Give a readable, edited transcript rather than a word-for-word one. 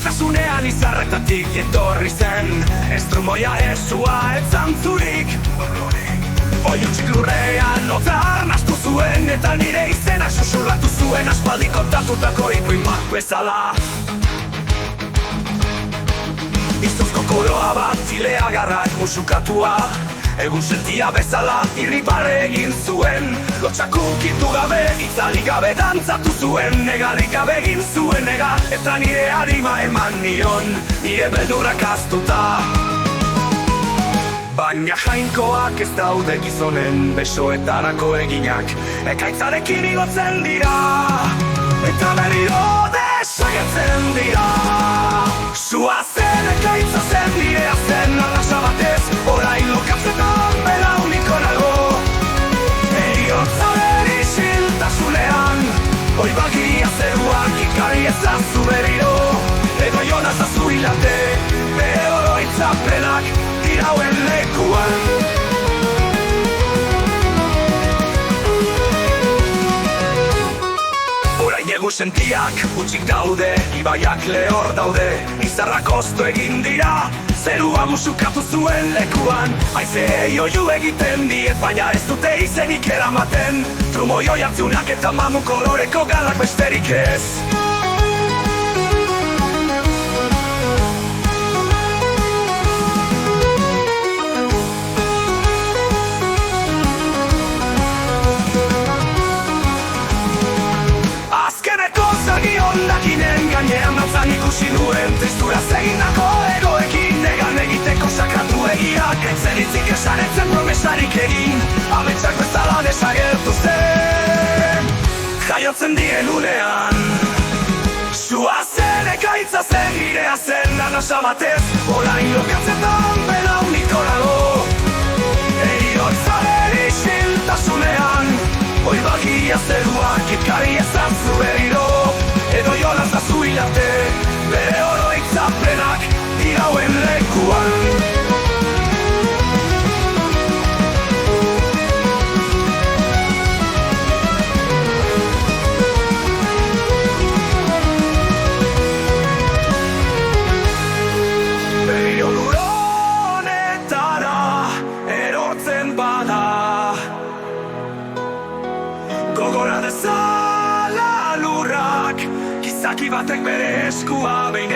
Gaztasunean izarretatik etorri zen, estrumoia esua etzantzurik. Oiutxik lurrean notar nastu zuen, eta nire izena susurratu zuen aspaldi kontatutako ipuin bat bezala. Izuzko koroa bat zilea garrak musukatua, egun sentia bezala irripare egin zuen. Lotxakuk indu gabe, itzalik gabe dantzatu zuen, negarrik gabe egin zuen nega, eta nire harima eman nion, nire beldurrak aztuta. Baina jainkoak ez daude gizonen besoetarako eginak, ekaitzarekin igotzen dira, eta berriro desagertzen dira. Sua zen ekaitza zen nirea zen arrasa batez, orain lokatzetan belauniko nago. Eriotzaren isiltasunean, hoi bagia zeruak ikari ezazu berriro, edo jonazazu hilate, bere oroitzapenak irauen lekuan. Egu sentiak utxik daude, ibaiak lehor daude, izarrak oztu egin dira, zerua musukatu zuen lekuan. Haizei oiu egiten diet, baina ez dute izenik eramaten, trumoi oiatzunak eta mamu koloreko galak besterik ez. Ondakinen gainean nautzan ikusi duen tristura zegindako egoekin, negan egiteko sakatu egiak, etzen hitzik esan etzen promesarik egin, ametsak bezala desagertu zen, jaiotzen dien unean. Sua zen ekaitza zen girea zen arrasa batez, orain lokatzetan belauniko nago. Eriotzaren isiltasunean, hoi bagia zeruak ikari ezazu berriro, edo jonazazu hilate, bere oroitzapenak irauen lekuan. Berriro lur honetara erortzen bada, gogora dezala lurrak, zaki batek bere eskua behin